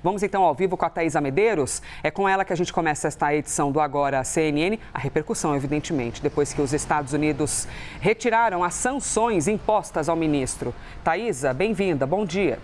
Vamos então ao vivo com a Thaisa Medeiros. É com ela que a gente começa esta edição do Agora CNN. A repercussão, evidentemente, depois que os Estados Unidos retiraram as sanções impostas ao ministro. Thaisa, bem-vinda, bom dia.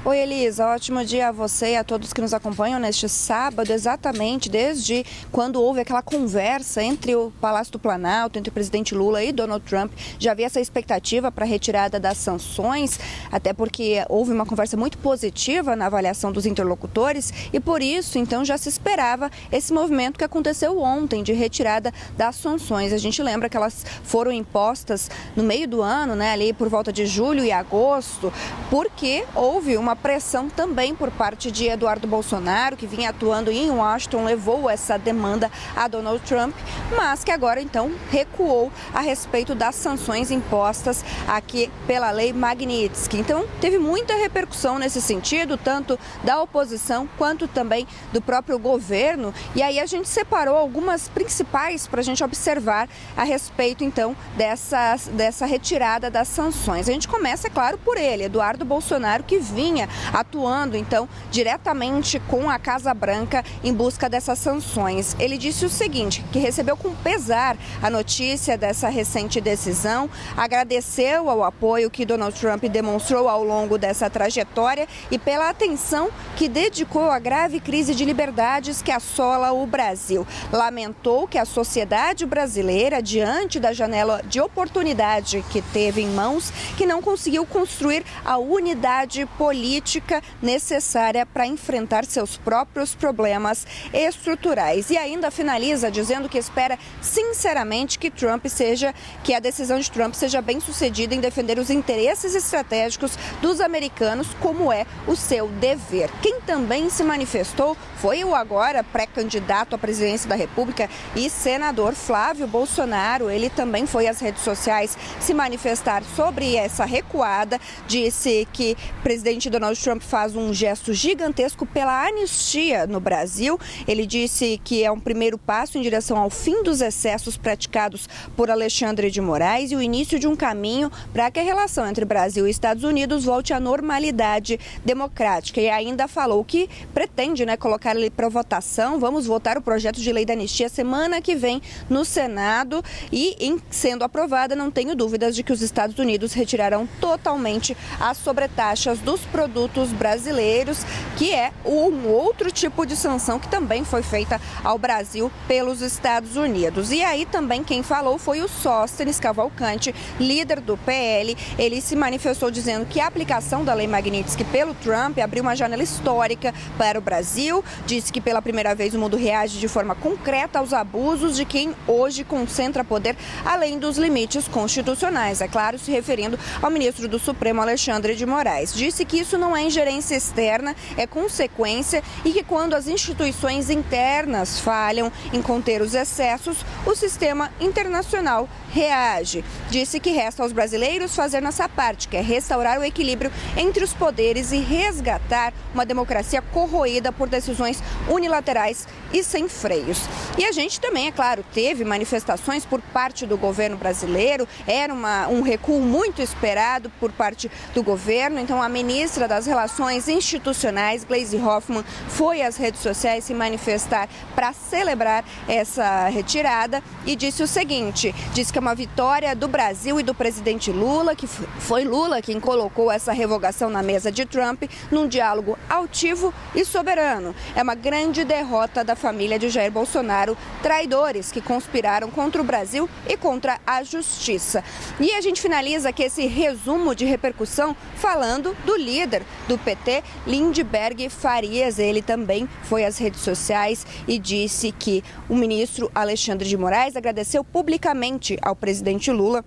Oi, Elisa, ótimo dia a você e a todos que nos acompanham neste sábado, exatamente desde quando houve aquela conversa entre o Palácio do Planalto, entre o presidente Lula e Donald Trump. Já havia essa expectativa para a retirada das sanções, até porque houve uma conversa muito positiva na avaliação dos interlocutores e por isso, então, já se esperava esse movimento que aconteceu ontem de retirada das sanções. A gente lembra que elas foram impostas no meio do ano, né, ali por volta de julho e agosto, porque houve uma pressão também por parte de Eduardo Bolsonaro, que vinha atuando em Washington, levou essa demanda a Donald Trump, mas que agora então recuou a respeito das sanções impostas aqui pela lei Magnitsky. Então teve muita repercussão nesse sentido, tanto da oposição quanto também do próprio governo, e aí a gente separou algumas principais para a gente observar a respeito então dessa retirada das sanções. A gente começa, é claro, por ele, Eduardo Bolsonaro, que vinha atuando, então, diretamente com a Casa Branca em busca dessas sanções. Ele disse o seguinte, que recebeu com pesar a notícia dessa recente decisão, agradeceu ao apoio que Donald Trump demonstrou ao longo dessa trajetória e pela atenção que dedicou à grave crise de liberdades que assola o Brasil. Lamentou que a sociedade brasileira, diante da janela de oportunidade que teve em mãos, que não conseguiu construir a unidade política necessária para enfrentar seus próprios problemas estruturais. E ainda finaliza dizendo que espera sinceramente que a decisão de Trump seja bem sucedida em defender os interesses estratégicos dos americanos, como é o seu dever. Quem também se manifestou foi o agora pré-candidato à presidência da República e senador Flávio Bolsonaro. Ele também foi às redes sociais se manifestar sobre essa recuada, disse que o presidente Donald Trump faz um gesto gigantesco pela anistia no Brasil. Ele disse que é um primeiro passo em direção ao fim dos excessos praticados por Alexandre de Moraes e o início de um caminho para que a relação entre Brasil e Estados Unidos volte à normalidade democrática. E ainda falou que pretende, colocar ele para votação. Vamos votar o projeto de lei da anistia semana que vem no Senado e, sendo aprovada, não tenho dúvidas de que os Estados Unidos retirarão totalmente as sobretaxas dos produtos brasileiros, que é um outro tipo de sanção que também foi feita ao Brasil pelos Estados Unidos. E aí também quem falou foi o Sóstenes Cavalcante, líder do PL. Ele se manifestou dizendo que a aplicação da lei Magnitsky pelo Trump abriu uma janela histórica para o Brasil. Disse que pela primeira vez o mundo reage de forma concreta aos abusos de quem hoje concentra poder além dos limites constitucionais. É claro, se referindo ao ministro do Supremo, Alexandre de Moraes. Disse que isso não é ingerência externa, é consequência e que quando as instituições internas falham em conter os excessos, o sistema internacional reage. Disse que resta aos brasileiros fazer nossa parte, que é restaurar o equilíbrio entre os poderes e resgatar uma democracia corroída por decisões unilaterais e sem freios. E a gente também, é claro, teve manifestações por parte do governo brasileiro, era um recuo muito esperado por parte do governo, então a ministra das Relações Institucionais, Gleisi Hoffmann, foi às redes sociais se manifestar para celebrar essa retirada e disse o seguinte, disse que é uma vitória do Brasil e do presidente Lula, que foi Lula quem colocou essa revogação na mesa de Trump num diálogo altivo e soberano. É uma grande derrota da família de Jair Bolsonaro, traidores que conspiraram contra o Brasil e contra a justiça. E a gente finaliza aqui esse resumo de repercussão falando do líder do PT, Lindenberg Farias. Ele também foi às redes sociais e disse que o ministro Alexandre de Moraes agradeceu publicamente ao presidente Lula,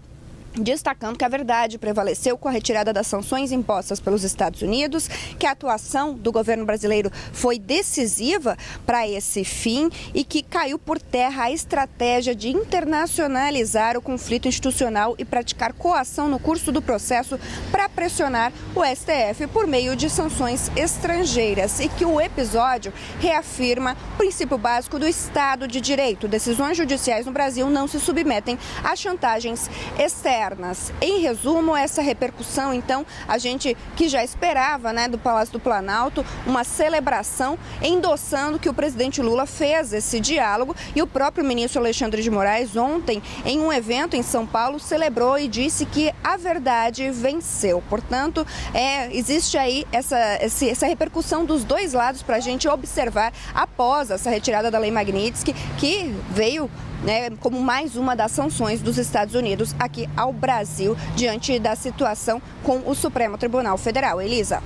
destacando que a verdade prevaleceu com a retirada das sanções impostas pelos Estados Unidos, que a atuação do governo brasileiro foi decisiva para esse fim e que caiu por terra a estratégia de internacionalizar o conflito institucional e praticar coação no curso do processo para pressionar o STF por meio de sanções estrangeiras e que o episódio reafirma o princípio básico do Estado de Direito. Decisões judiciais no Brasil não se submetem a chantagens externas. internas. Em resumo, essa repercussão, então, a gente que já esperava, né, do Palácio do Planalto, uma celebração endossando que o presidente Lula fez esse diálogo, e o próprio ministro Alexandre de Moraes ontem, em um evento em São Paulo, celebrou e disse que a verdade venceu. Portanto, existe aí essa repercussão dos dois lados para a gente observar após essa retirada da Lei Magnitsky, que veio, né, como mais uma das sanções dos Estados Unidos aqui ao Brasil, diante da situação com o Supremo Tribunal Federal. Elisa.